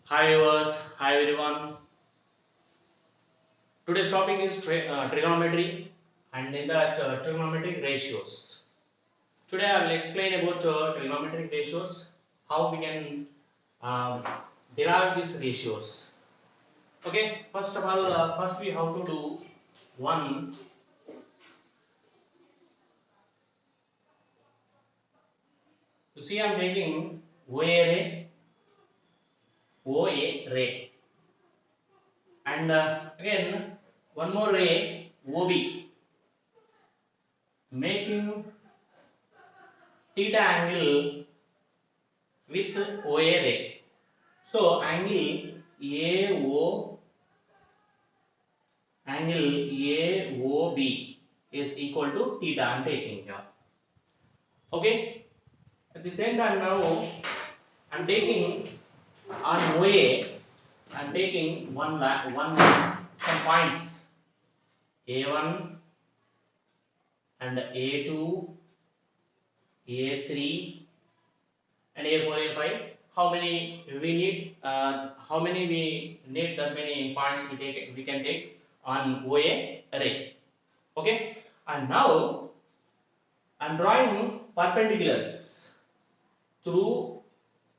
Hi viewers, hi everyone. Today's topic is trigonometry and in that trigonometric ratios. Today I will explain about trigonometric ratios, how we can um, derive these ratios. Okay, first of all, first we have to do one. You see, I am taking OA ray, and again one more ray OB, making theta angle with OA ray. So angle AOB is equal to theta. I am taking here. Okay. At the same time now I am taking on OA. I am taking some points A1 and A2, A3 and A4, A5. How many we need? How many we need? That many points we can take on OA array. Okay, and now I am drawing perpendiculars through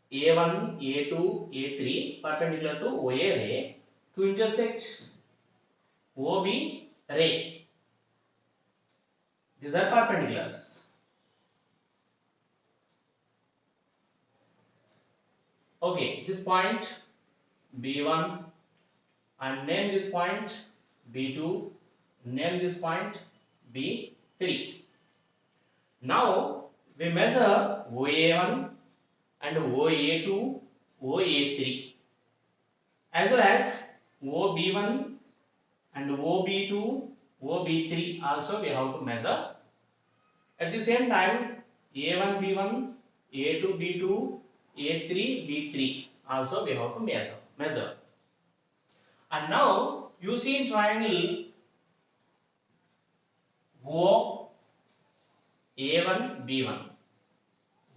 A1, A2, A3 perpendicular to OA ray to intersect OB ray. These are perpendiculars. Okay, this point B1 and name this point B2, name this point B3. Now we measure OA1 and OA2, OA3 as well as OB1 and OB2, OB3 also we have to measure. At the same time A1, B1, A2, B2, A3, B3 also we have to measure. And now you see in triangle O A1, B1,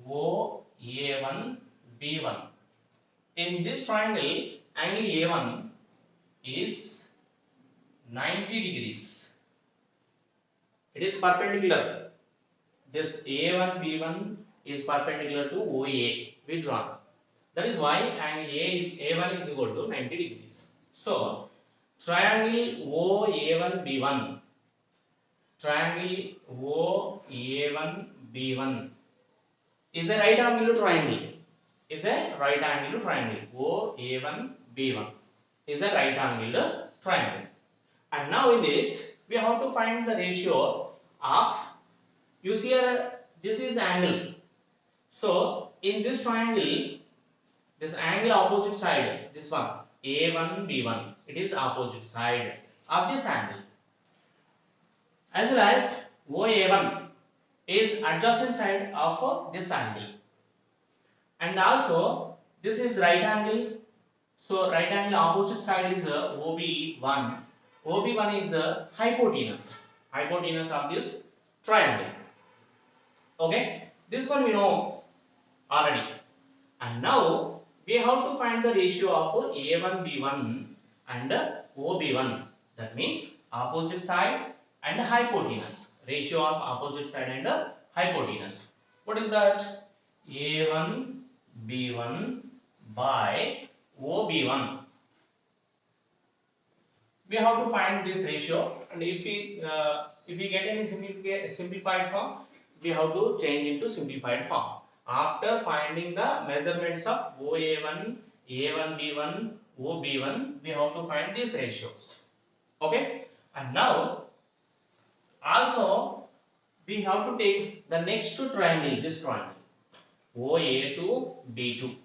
O A1, B1. In this triangle, angle A1 is 90 degrees. It is perpendicular. This A1, B1 is perpendicular to OA we drawn. That is why angle A1 is equal to 90 degrees. So, triangle OA1, B1 is a right angle triangle. Is a right angle triangle. OA1, B1 is a right angle triangle. And now in this, we have to find the ratio of, you see here, this is angle. So, in this triangle, this angle opposite side, this one, A1, B1, it is opposite side of this angle. As well as OA1 is adjacent side of this angle. And also, this is right angle. So, right angle opposite side is OB1. OB1 is hypotenuse of this triangle. Okay, this one we know already. And now we have to find the ratio of A1, B1 and OB1. That means opposite side and hypotenuse. Ratio of opposite side and hypotenuse. What is that? A1, B1 by OB1. We have to find this ratio, and if we get any simplified form, we have to change into simplified form. After finding the measurements of OA1, A1, B1, OB1, we have to find these ratios. Okay, and now also we have to take the next triangle, this triangle OA2, B2.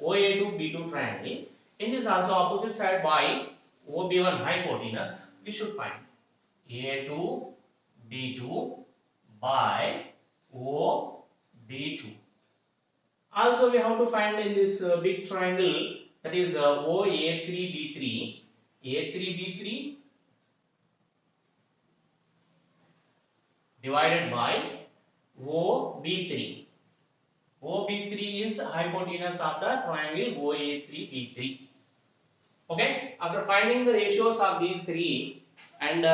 OA2, B2 triangle. In this also opposite side by OB1 hypotenuse, we should find A2, B2 by OB2. Also we have to find in this big triangle, that is OA3, B3, A3, B3 divided by OB3. OB3 is hypotenuse of the triangle OA3, B3. Okay, after finding the ratios of these three and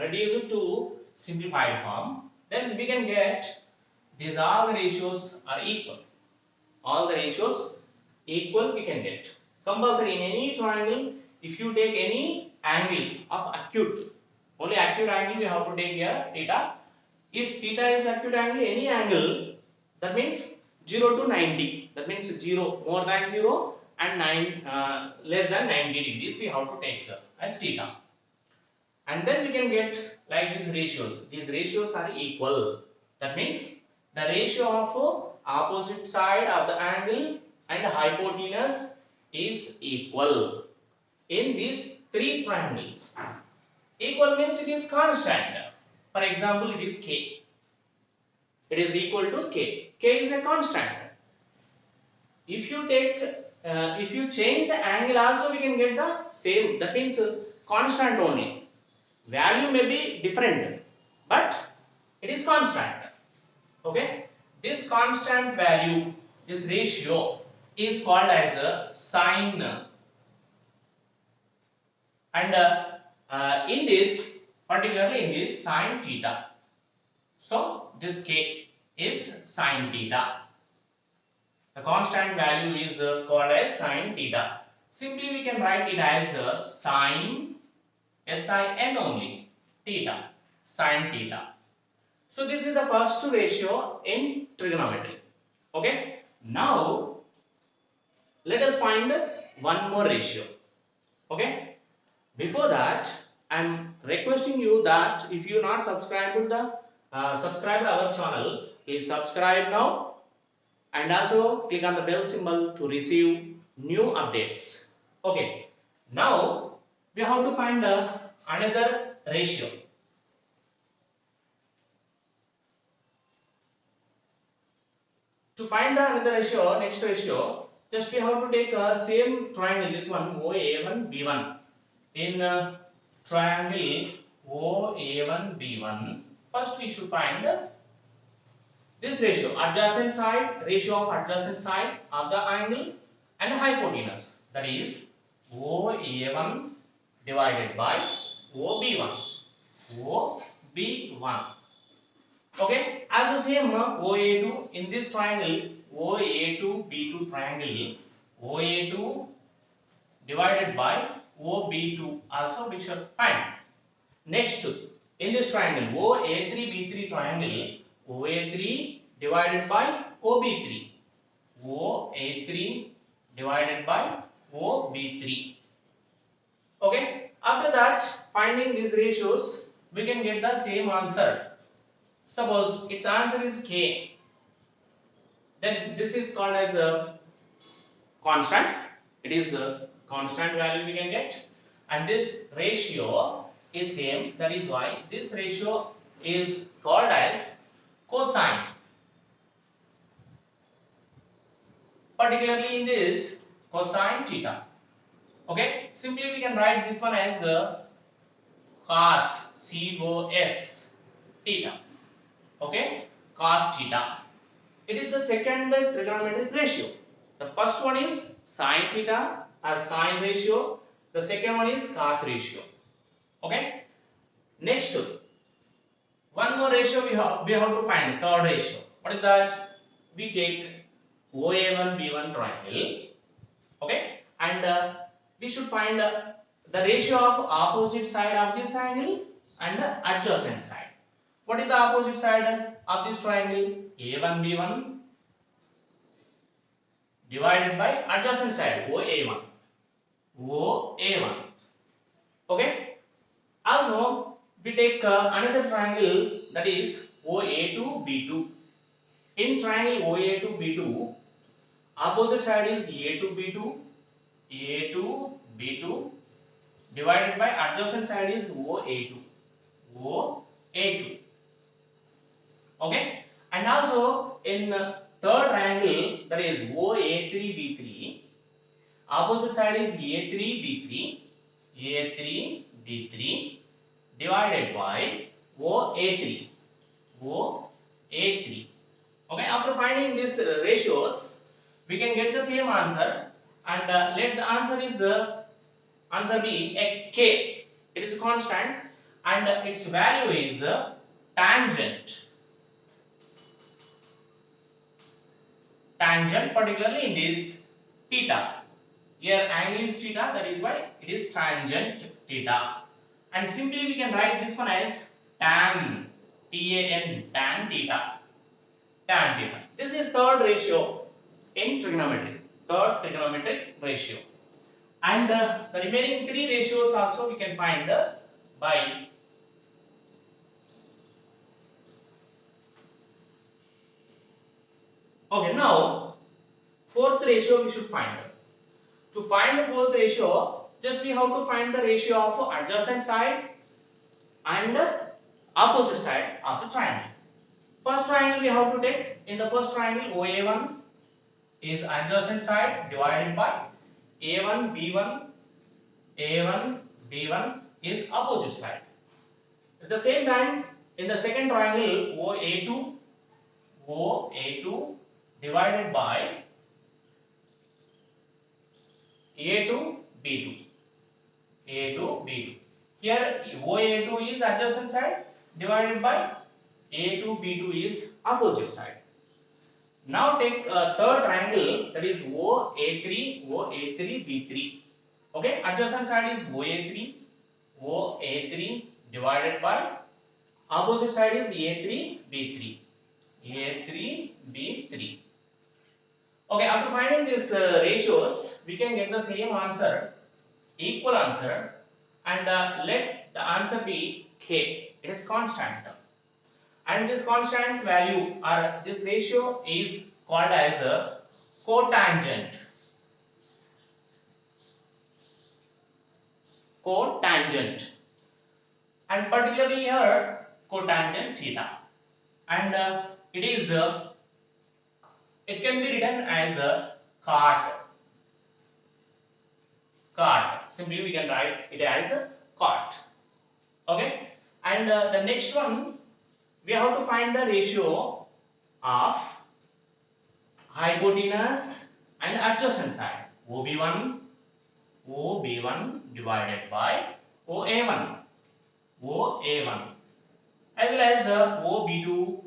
reduce it to simplified form, then we can get these all the ratios are equal. All the ratios equal we can get. Compulsory in any triangle, if you take any angle of acute, only acute angle we have to take here theta. If theta is acute angle, any angle, that means 0 to 90. That means 0 more than 0 and 9 less than 90 degrees we have to take as theta. And then we can get like these ratios. These ratios are equal. That means the ratio of opposite side of the angle and hypotenuse is equal in these three triangles. Equal means it is constant. For example, it is k. It is equal to k. K is a constant. If you take, if you change the angle also, we can get the same. That means constant only. Value may be different, but it is constant. Okay, this constant value, this ratio is called as a sine, and in this, particularly in this sine theta. So this k is sine theta. The constant value is called as sine theta. Simply we can write it as sine, sin only, theta, sine theta. So this is the first ratio in trigonometry. Okay. Now let us find one more ratio. Okay. Before that, I am requesting you that if you not subscribed to the subscribe our channel, please subscribe now and also click on the bell symbol to receive new updates. Okay. Now we have to find another ratio. To find the another ratio, next ratio, just we have to take same triangle, this one OA1 B1. In triangle OA1 B1, first we should find this ratio, adjacent side, ratio of adjacent side of the angle and hypotenuse, that is OA1 divided by OB1. OB1. Okay, as the same OA2 in this triangle, OA2 B2 triangle, OA2 divided by OB2 also we should find. Next, in this triangle OA3 B3 triangle, OA3 divided by OB3, OA3 divided by OB3. Okay, after that finding these ratios we can get the same answer. Suppose its answer is k, then this is called as a constant. It is a constant value we can get, and this ratio is same. That is why this ratio is called as cosine. Particularly in this cosine theta. Okay, simply we can write this one as cos, cos theta. Okay, cos theta. It is the second trigonometric ratio. The first one is sine theta as sine ratio. The second one is cos ratio. Okay. Next, one more ratio we have to find, third ratio. What is that? We take OA1 B1 triangle. Okay, and we should find the ratio of opposite side of this angle and the adjacent side. What is the opposite side of this triangle? A1 B1 divided by adjacent side OA1. OA1. Okay. Also, we take another triangle, that is OA2 B2. In triangle OA2 B2, opposite side is A2 B2, A2 B2 divided by adjacent side is OA2, OA2. Okay, and also in third triangle, that is OA3B3, opposite side is A3B3, A3B3 divided by OA3, OA3. Okay, after finding these ratios, we can get the same answer, and let the answer is Answer B, a k. It is constant and its value is tangent. Tangent, particularly in this theta. Here angle is theta, that is why it is tangent theta. And simply we can write this one as tan, T-A-N, tan theta. Tan theta. This is third ratio in trigonometry. Third trigonometric ratio. And the remaining three ratios also we can find by okay. Now fourth ratio we should find. To find the fourth ratio, just we have to find the ratio of adjacent side and opposite side of the triangle. First triangle we have to take. In the first triangle, OA1 is adjacent side divided by A1 B1. A1 B1 is opposite side. At the same time, in the second triangle, OA2 divided by A2 B2. A2 B2. Here OA2 is adjacent side divided by A2 B2 is opposite side. Now take a third triangle, that is OA3 B3. Okay, adjacent side is OA3 divided by opposite side is A3 B3. Okay, after finding these ratios, we can get the same answer, equal answer, and let the answer be k. It is constant, and this constant value or this ratio is called as a cotangent. Cotangent, and particularly here cotangent theta, and it can be written as a cot. Simply we can write it as a cot. Okay, and the next one we have to find the ratio of hypotenuse and adjacent side. OB1 divided by OA1 as well as OB2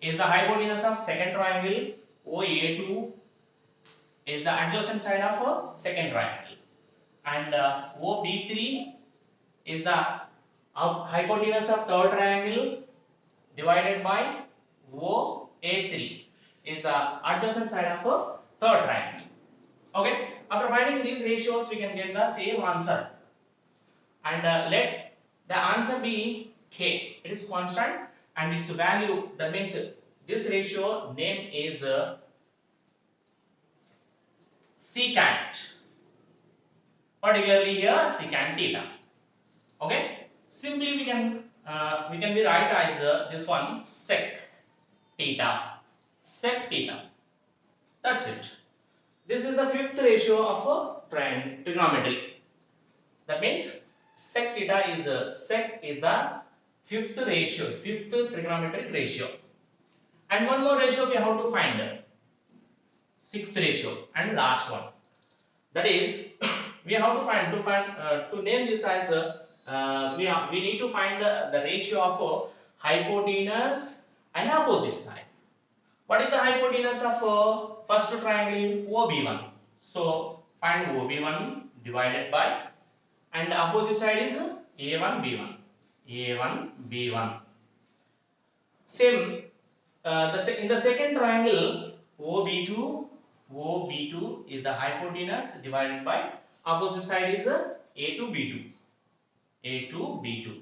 is the hypotenuse of second triangle. OA2 is the adjacent side of a second triangle, and OB3 is the hypotenuse of third triangle divided by OA3 is the adjacent side of a third triangle. Okay, after finding these ratios we can get the same answer, and let the answer be k. It is constant and its value, that means this ratio name is secant, particularly here secant theta. Okay, simply we can be write as this one sec theta. That's it. This is the fifth ratio of a trigonometry. That means sec theta is the fifth trigonometric ratio. And one more ratio we have to find, sixth ratio and last one. That is we have to find to name this as we need to find the ratio of hypotenuse and opposite side. What is the hypotenuse of first triangle? OB1. So find OB1 divided by, and opposite side is A1 B1. Same in the second triangle, OB2 is the hypotenuse divided by opposite side is A2 B2.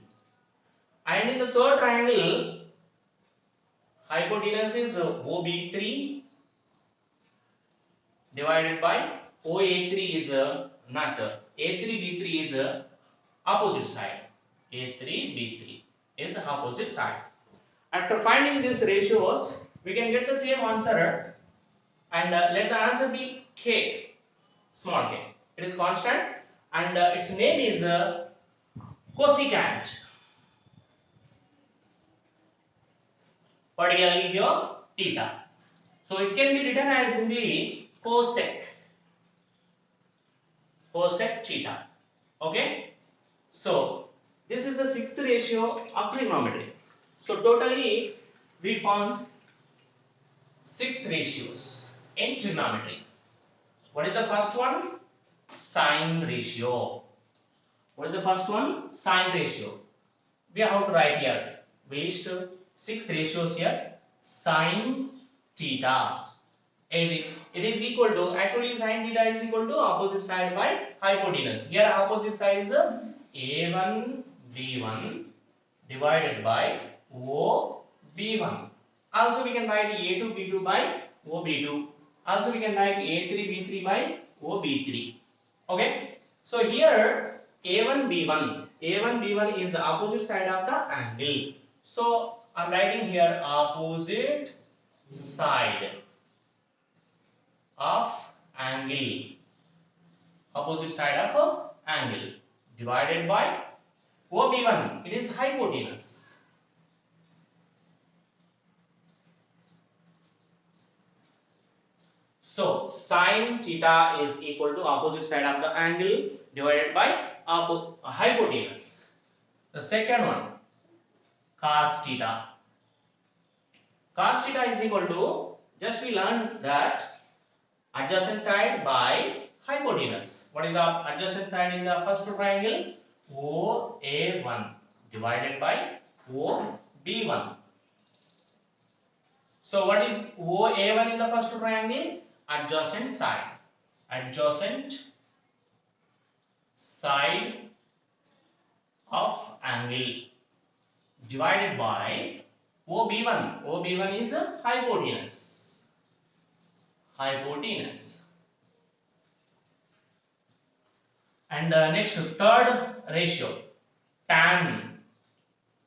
And in the third triangle, hypotenuse is OB3 divided by OA3 is not A3 B3 is opposite side. A3 B3 is opposite side. After finding these ratios, we can get the same answer, and let the answer be k, small k. It is constant and its name is cosecant, particularly here theta. So it can be written as simply cosec. cosec theta. Okay, so this is the sixth ratio of trigonometry. So totally we found six ratios in trigonometry. What is the first one? Sine ratio. What is the first one? Sine ratio. We have to write here. We list six ratios here. Sine theta. And it is equal to, actually sine theta is equal to opposite side by hypotenuse. Here opposite side is a1 b1 divided by OB1. Also we can write A2 B2 by OB2. Also we can write A3 B3 by OB3. Okay. So here A1 B1. A1 B1 is the opposite side of the angle. So I am writing here opposite side of angle. Opposite side of angle divided by OB1. It is hypotenuse. So sine theta is equal to opposite side of the angle divided by hypotenuse. The second one, cos theta. Cos theta is equal to, just we learned that adjacent side by hypotenuse. What is the adjacent side in the first triangle? OA1 divided by OB1. So what is OA1 in the first triangle? Adjacent side. Adjacent side of angle divided by OB1. OB1 is hypotenuse. Hypotenuse. And next, third ratio, tan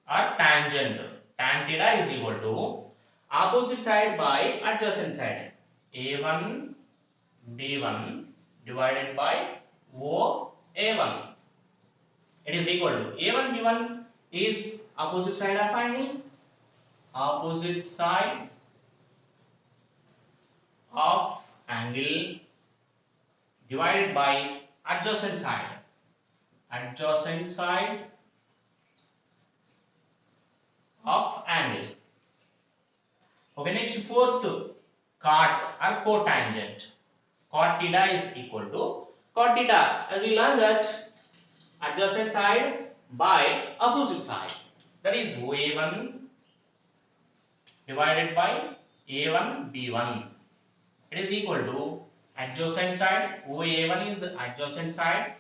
or tangent. Tan theta is equal to opposite side by adjacent side. A1 B1 divided by OA1. It is equal to A1 B1 is opposite side of angle. Opposite side of angle divided by adjacent side. Adjacent side of angle. Okay, next fourth, cot or cotangent. Cot theta is equal to cot theta, as we learned that adjacent side by opposite side, that is OA1 divided by A1 B1. It is equal to adjacent side, OA1 is adjacent side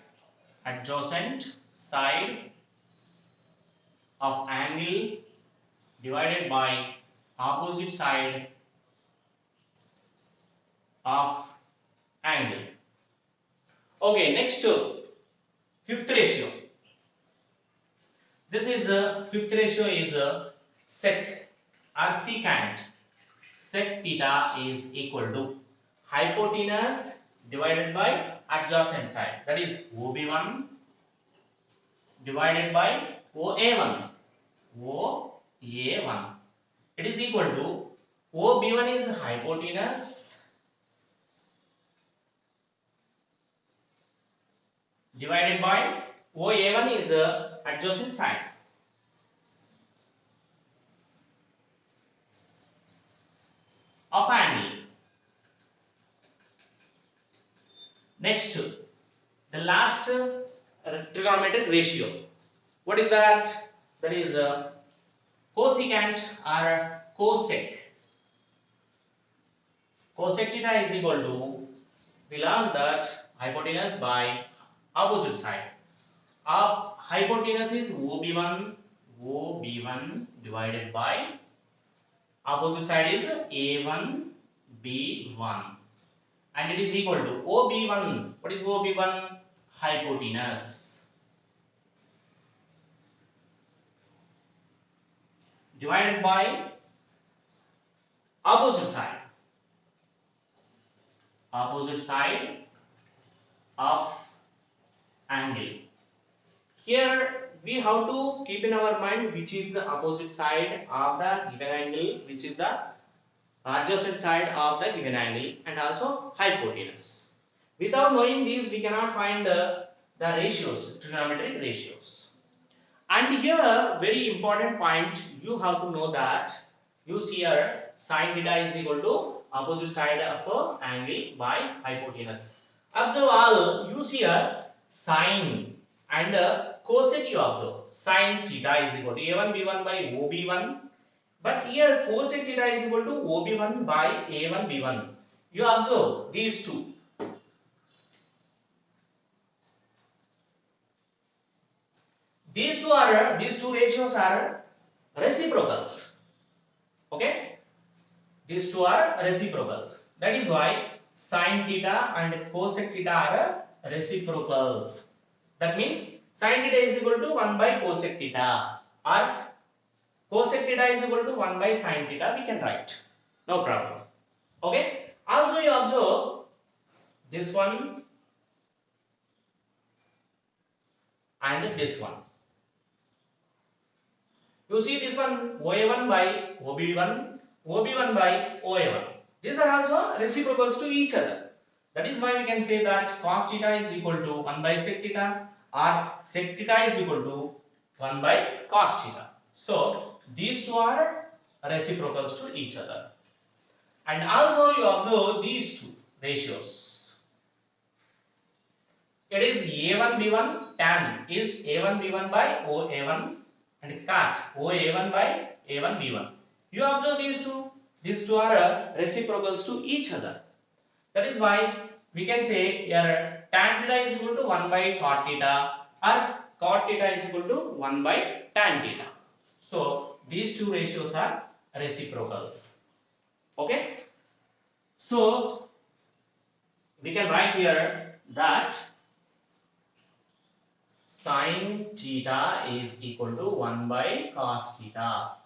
of angle divided by opposite side of angle. Okay, next, fifth ratio. This is fifth ratio is sec or secant. Sec theta is equal to hypotenuse divided by adjacent side, that is OB1 divided by OA1. OA1. It is equal to OB1 is hypotenuse divided by OA1 is adjacent side. Of angle. Next, the last trigonometric ratio. What is that? That is cosecant or cosec. Cosec theta is equal to, we learned that hypotenuse by opposite side. Hypotenuse is OB1 divided by opposite side is A1 B1, and it is equal to OB1. What is OB1? Hypotenuse divided by opposite side of angle. Here we have to keep in our mind which is the opposite side of the given angle, which is the adjacent side of the given angle, and also hypotenuse. Without knowing these, we cannot find the ratios, trigonometric ratios. And here, very important point, you have to know that, use here, sine theta is equal to opposite side of a angle by hypotenuse. Observe all, use here sine and cosec you observe. Sine theta is equal to a1 b1 by ob1, but here cosec theta is equal to ob1 by a1 b1. You observe these two. These two ratios are reciprocals. Okay, these two are reciprocals. That is why sine theta and cosec theta are reciprocals. That means sine theta is equal to 1 by cosec theta, or cosec theta is equal to 1 by sine theta. We can write, no problem. Okay. Also, you observe this one and this one. You see this one OA1 by OB1, OB1 by OA1. These are also reciprocals to each other. That is why we can say that cos theta is equal to 1 by sec theta, or sec theta is equal to 1 by cos theta. So these two are reciprocals to each other. And also you observe these two ratios. It is A1 B1, tan is A1 B1 by OA1, and cot OA1 by A1 B1. You observe these two. These two are reciprocals to each other. That is why we can say here tan theta is equal to 1 by cot theta, or cot theta is equal to 1 by tan theta. So these two ratios are reciprocals. Okay. So we can write here that sin theta is equal to 1 by cos theta,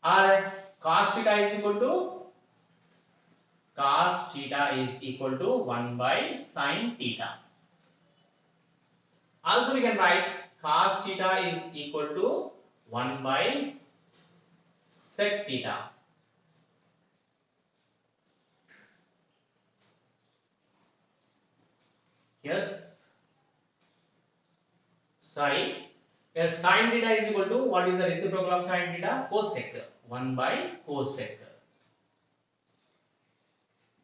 or cos theta is equal to 1 by sin theta. Also we can write cos theta is equal to 1 by sec theta. Yes. Sorry. Yes, sin theta is equal to, what is the reciprocal of sin theta? Cosec. 1 by cosec.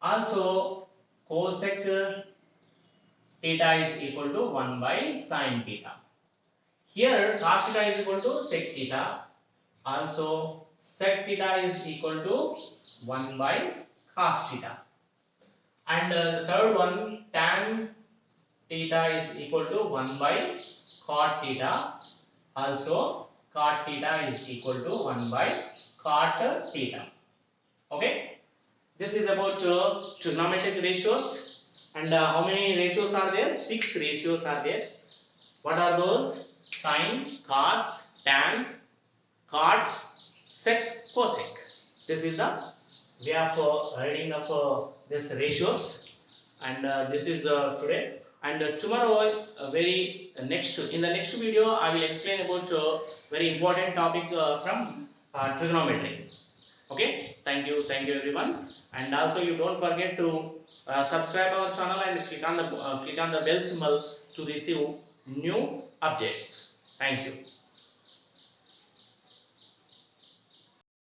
Also cosec theta is equal to 1 by sin theta. Here cos theta is equal to sec theta. Also sec theta is equal to 1 by cos theta. And the third one, tan theta is equal to 1 by cot theta. Also cot theta is equal to 1 by cot theta. Okay. This is about trigonometric ratios. And how many ratios are there? 6 ratios are there. What are those? Sine, cos, tan, cot, sec, cosec. This is the way of writing of this ratios. And this is today. And tomorrow, in the next video, I will explain about very important topic from trigonometry. Okay, thank you everyone. And also you don't forget to subscribe our channel and click on the bell symbol to receive new updates. Thank you.